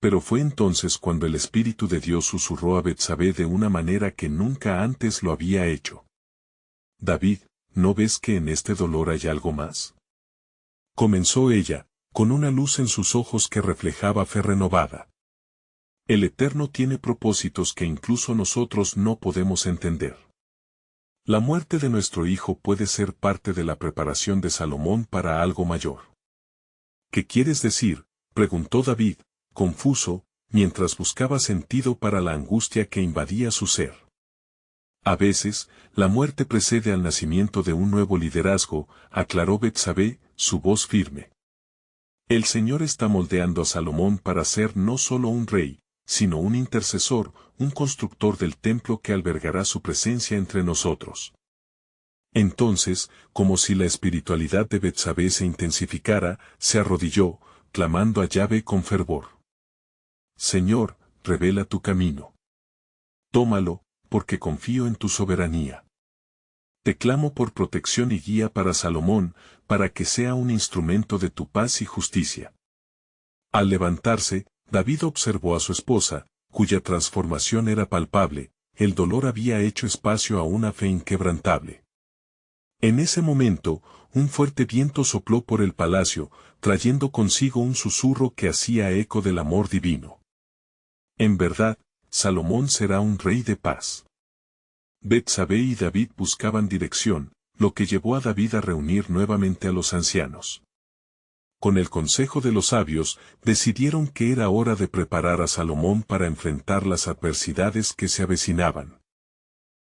Pero fue entonces cuando el Espíritu de Dios susurró a Betsabé de una manera que nunca antes lo había hecho. David, ¿no ves que en este dolor hay algo más? Comenzó ella, con una luz en sus ojos que reflejaba fe renovada. El Eterno tiene propósitos que incluso nosotros no podemos entender. La muerte de nuestro hijo puede ser parte de la preparación de Salomón para algo mayor. ¿Qué quieres decir?, preguntó David, confuso, mientras buscaba sentido para la angustia que invadía su ser. A veces, la muerte precede al nacimiento de un nuevo liderazgo, aclaró Betsabé, su voz firme. El Señor está moldeando a Salomón para ser no solo un rey, sino un intercesor, un constructor del templo que albergará su presencia entre nosotros. Entonces, como si la espiritualidad de Betsabé se intensificara, se arrodilló, clamando a Yahvé con fervor. Señor, revela tu camino. Tómalo, porque confío en tu soberanía. Te clamo por protección y guía para Salomón, para que sea un instrumento de tu paz y justicia. Al levantarse, David observó a su esposa, cuya transformación era palpable, el dolor había hecho espacio a una fe inquebrantable. En ese momento, un fuerte viento sopló por el palacio, trayendo consigo un susurro que hacía eco del amor divino. En verdad, Salomón será un rey de paz. Betsabé y David buscaban dirección, lo que llevó a David a reunir nuevamente a los ancianos. Con el consejo de los sabios, decidieron que era hora de preparar a Salomón para enfrentar las adversidades que se avecinaban.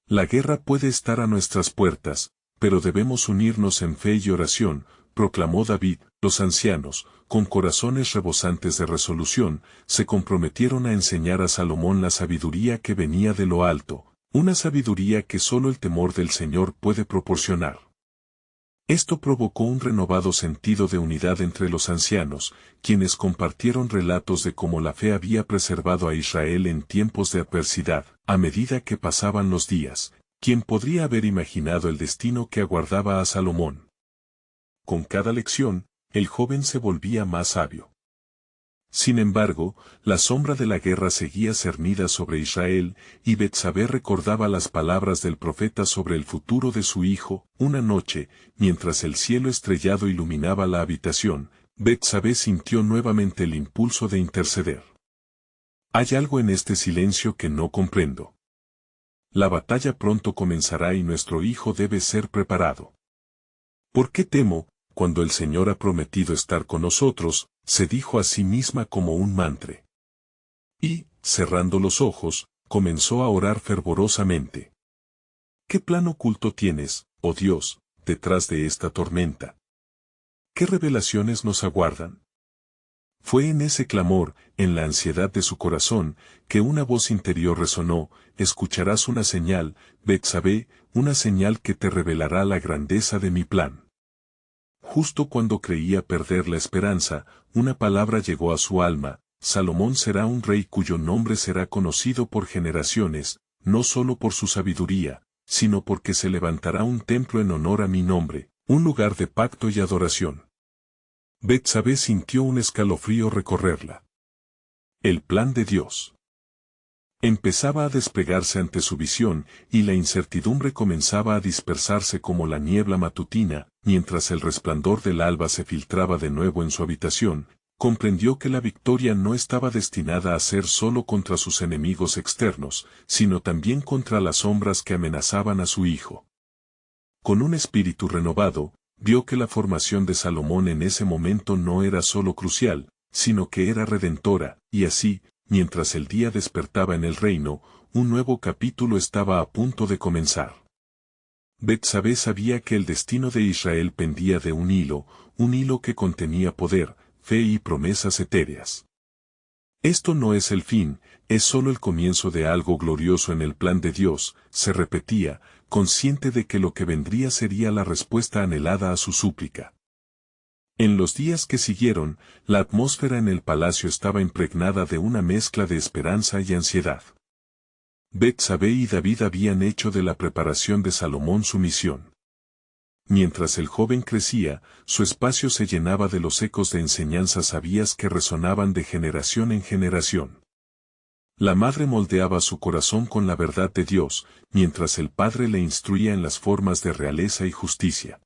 La guerra puede estar a nuestras puertas, pero debemos unirnos en fe y oración, proclamó David. Los ancianos, con corazones rebosantes de resolución, se comprometieron a enseñar a Salomón la sabiduría que venía de lo alto, una sabiduría que solo el temor del Señor puede proporcionar. Esto provocó un renovado sentido de unidad entre los ancianos, quienes compartieron relatos de cómo la fe había preservado a Israel en tiempos de adversidad. A medida que pasaban los días, ¿quién podría haber imaginado el destino que aguardaba a Salomón? Con cada lección, el joven se volvía más sabio. Sin embargo, la sombra de la guerra seguía cernida sobre Israel, y Betsabé recordaba las palabras del profeta sobre el futuro de su hijo. Una noche, mientras el cielo estrellado iluminaba la habitación, Betsabé sintió nuevamente el impulso de interceder. Hay algo en este silencio que no comprendo. La batalla pronto comenzará y nuestro hijo debe ser preparado. ¿Por qué temo, cuando el Señor ha prometido estar con nosotros?, se dijo a sí misma como un mantra. Y, cerrando los ojos, comenzó a orar fervorosamente. ¿Qué plan oculto tienes, oh Dios, detrás de esta tormenta? ¿Qué revelaciones nos aguardan? Fue en ese clamor, en la ansiedad de su corazón, que una voz interior resonó: escucharás una señal, Betsabé, una señal que te revelará la grandeza de mi plan. Justo cuando creía perder la esperanza, una palabra llegó a su alma: Salomón será un rey cuyo nombre será conocido por generaciones, no solo por su sabiduría, sino porque se levantará un templo en honor a mi nombre, un lugar de pacto y adoración. Betsabé sintió un escalofrío recorrerla. El plan de Dios empezaba a desplegarse ante su visión, y la incertidumbre comenzaba a dispersarse como la niebla matutina. Mientras el resplandor del alba se filtraba de nuevo en su habitación, comprendió que la victoria no estaba destinada a ser solo contra sus enemigos externos, sino también contra las sombras que amenazaban a su hijo. Con un espíritu renovado, vio que la formación de Salomón en ese momento no era solo crucial, sino que era redentora, y así, mientras el día despertaba en el reino, un nuevo capítulo estaba a punto de comenzar. Betsabé sabía que el destino de Israel pendía de un hilo que contenía poder, fe y promesas etéreas. Esto no es el fin, es solo el comienzo de algo glorioso en el plan de Dios, se repetía, consciente de que lo que vendría sería la respuesta anhelada a su súplica. En los días que siguieron, la atmósfera en el palacio estaba impregnada de una mezcla de esperanza y ansiedad. Betsabé y David habían hecho de la preparación de Salomón su misión. Mientras el joven crecía, su espacio se llenaba de los ecos de enseñanzas sabias que resonaban de generación en generación. La madre moldeaba su corazón con la verdad de Dios, mientras el padre le instruía en las formas de realeza y justicia.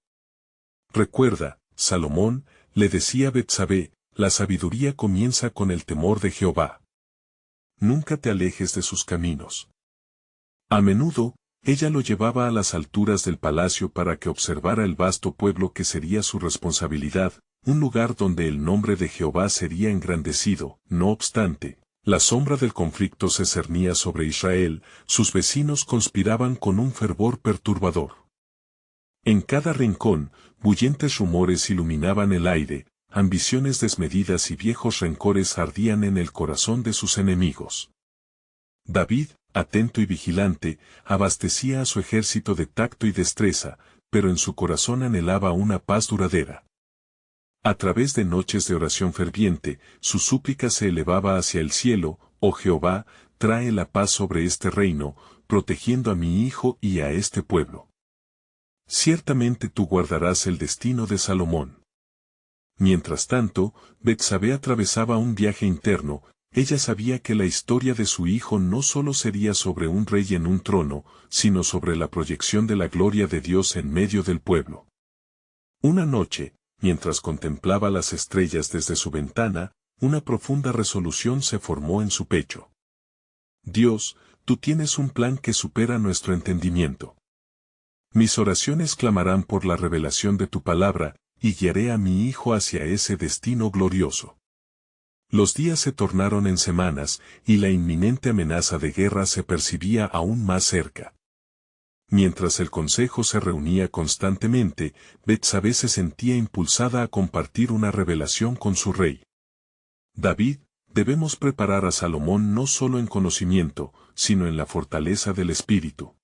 Recuerda, Salomón, le decía Betsabé, la sabiduría comienza con el temor de Jehová. Nunca te alejes de sus caminos. A menudo, ella lo llevaba a las alturas del palacio para que observara el vasto pueblo que sería su responsabilidad, un lugar donde el nombre de Jehová sería engrandecido. No obstante, la sombra del conflicto se cernía sobre Israel, sus vecinos conspiraban con un fervor perturbador. En cada rincón, bullentes rumores iluminaban el aire, ambiciones desmedidas y viejos rencores ardían en el corazón de sus enemigos. David, atento y vigilante, abastecía a su ejército de tacto y destreza, pero en su corazón anhelaba una paz duradera. A través de noches de oración ferviente, su súplica se elevaba hacia el cielo: «Oh Jehová, trae la paz sobre este reino, protegiendo a mi hijo y a este pueblo. Ciertamente tú guardarás el destino de Salomón». Mientras tanto, Betsabé atravesaba un viaje interno. Ella sabía que la historia de su hijo no solo sería sobre un rey en un trono, sino sobre la proyección de la gloria de Dios en medio del pueblo. Una noche, mientras contemplaba las estrellas desde su ventana, una profunda resolución se formó en su pecho. Dios, tú tienes un plan que supera nuestro entendimiento. Mis oraciones clamarán por la revelación de tu palabra, y guiaré a mi hijo hacia ese destino glorioso. Los días se tornaron en semanas, y la inminente amenaza de guerra se percibía aún más cerca. Mientras el consejo se reunía constantemente, Betsabé se sentía impulsada a compartir una revelación con su rey. David, debemos preparar a Salomón no solo en conocimiento, sino en la fortaleza del espíritu.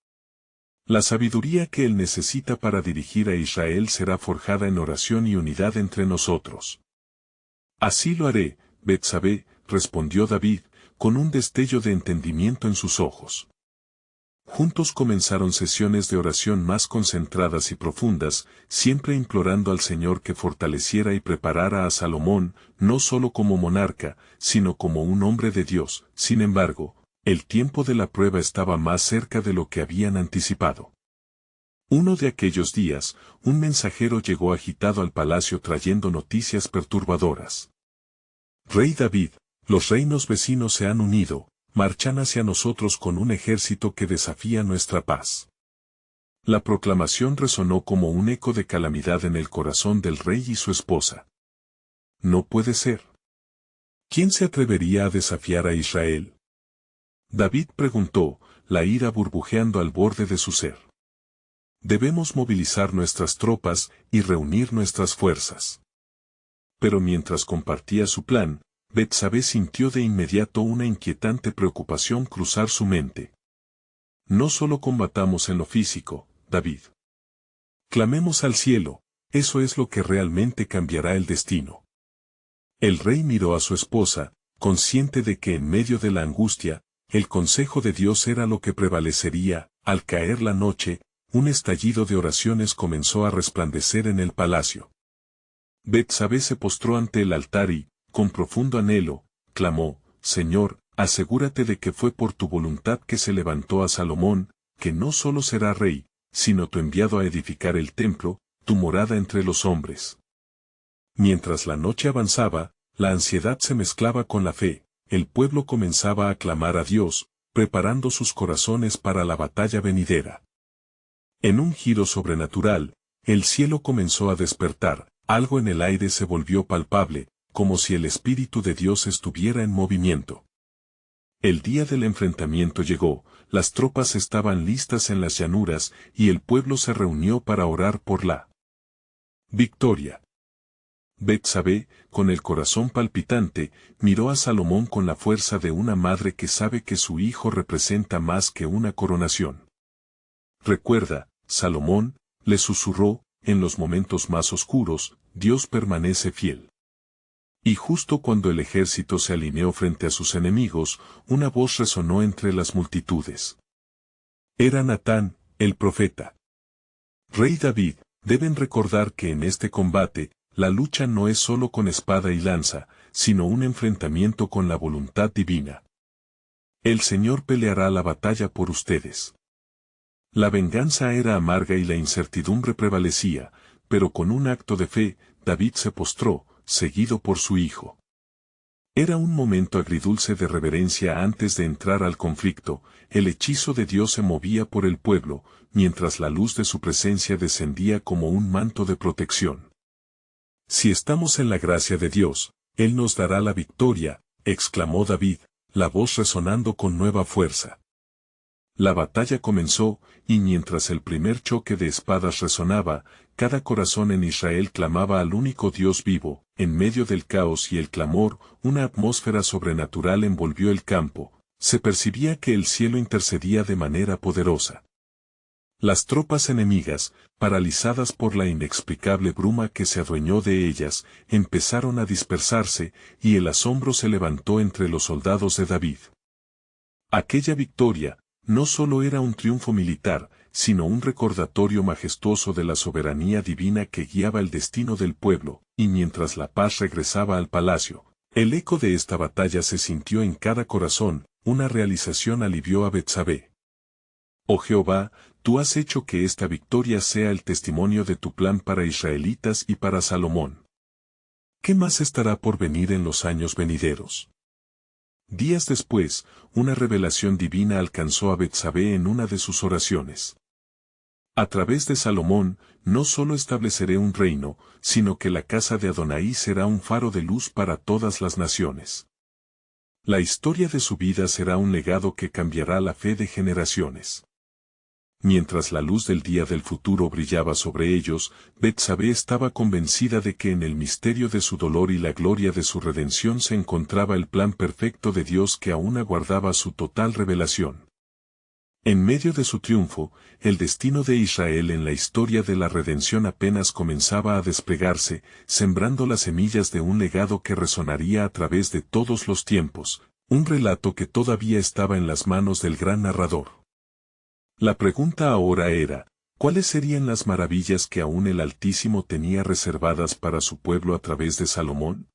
La sabiduría que él necesita para dirigir a Israel será forjada en oración y unidad entre nosotros. Así lo haré, Betsabé, respondió David, con un destello de entendimiento en sus ojos. Juntos comenzaron sesiones de oración más concentradas y profundas, siempre implorando al Señor que fortaleciera y preparara a Salomón, no solo como monarca, sino como un hombre de Dios. Sin embargo, el tiempo de la prueba estaba más cerca de lo que habían anticipado. Uno de aquellos días, un mensajero llegó agitado al palacio trayendo noticias perturbadoras. «Rey David, los reinos vecinos se han unido, marchan hacia nosotros con un ejército que desafía nuestra paz». La proclamación resonó como un eco de calamidad en el corazón del rey y su esposa. «No puede ser. ¿Quién se atrevería a desafiar a Israel?». David preguntó, la ira burbujeando al borde de su ser. «Debemos movilizar nuestras tropas y reunir nuestras fuerzas». Pero mientras compartía su plan, Betsabé sintió de inmediato una inquietante preocupación cruzar su mente. «No solo combatamos en lo físico, David. Clamemos al cielo, eso es lo que realmente cambiará el destino». El rey miró a su esposa, consciente de que en medio de la angustia, el consejo de Dios era lo que prevalecería. Al caer la noche, un estallido de oraciones comenzó a resplandecer en el palacio. Betsabé se postró ante el altar y, con profundo anhelo, clamó: «Señor, asegúrate de que fue por tu voluntad que se levantó a Salomón, que no solo será rey, sino tu enviado a edificar el templo, tu morada entre los hombres». Mientras la noche avanzaba, la ansiedad se mezclaba con la fe, el pueblo comenzaba a clamar a Dios, preparando sus corazones para la batalla venidera. En un giro sobrenatural, el cielo comenzó a despertar, algo en el aire se volvió palpable, como si el Espíritu de Dios estuviera en movimiento. El día del enfrentamiento llegó, las tropas estaban listas en las llanuras, y el pueblo se reunió para orar por la victoria. Betsabé, con el corazón palpitante, miró a Salomón con la fuerza de una madre que sabe que su hijo representa más que una coronación. Recuerda, Salomón, le susurró, en los momentos más oscuros, Dios permanece fiel. Y justo cuando el ejército se alineó frente a sus enemigos, una voz resonó entre las multitudes. Era Natán, el profeta. Rey David, deben recordar que en este combate, la lucha no es solo con espada y lanza, sino un enfrentamiento con la voluntad divina. El Señor peleará la batalla por ustedes. La venganza era amarga y la incertidumbre prevalecía, pero con un acto de fe, David se postró, seguido por su hijo. Era un momento agridulce de reverencia antes de entrar al conflicto, el hechizo de Dios se movía por el pueblo, mientras la luz de su presencia descendía como un manto de protección. Si estamos en la gracia de Dios, Él nos dará la victoria, exclamó David, la voz resonando con nueva fuerza. La batalla comenzó, y mientras el primer choque de espadas resonaba, cada corazón en Israel clamaba al único Dios vivo. En medio del caos y el clamor, una atmósfera sobrenatural envolvió el campo. Se percibía que el cielo intercedía de manera poderosa. Las tropas enemigas, paralizadas por la inexplicable bruma que se adueñó de ellas, empezaron a dispersarse, y el asombro se levantó entre los soldados de David. Aquella victoria, no solo era un triunfo militar, sino un recordatorio majestuoso de la soberanía divina que guiaba el destino del pueblo, y mientras la paz regresaba al palacio, el eco de esta batalla se sintió en cada corazón, una realización alivió a Betsabé. Oh Jehová, tú has hecho que esta victoria sea el testimonio de tu plan para israelitas y para Salomón. ¿Qué más estará por venir en los años venideros? Días después, una revelación divina alcanzó a Betsabé en una de sus oraciones. A través de Salomón, no solo estableceré un reino, sino que la casa de Adonai será un faro de luz para todas las naciones. La historia de su vida será un legado que cambiará la fe de generaciones. Mientras la luz del día del futuro brillaba sobre ellos, Betsabé estaba convencida de que en el misterio de su dolor y la gloria de su redención se encontraba el plan perfecto de Dios que aún aguardaba su total revelación. En medio de su triunfo, el destino de Israel en la historia de la redención apenas comenzaba a desplegarse, sembrando las semillas de un legado que resonaría a través de todos los tiempos, un relato que todavía estaba en las manos del gran narrador. La pregunta ahora era, ¿cuáles serían las maravillas que aún el Altísimo tenía reservadas para su pueblo a través de Salomón?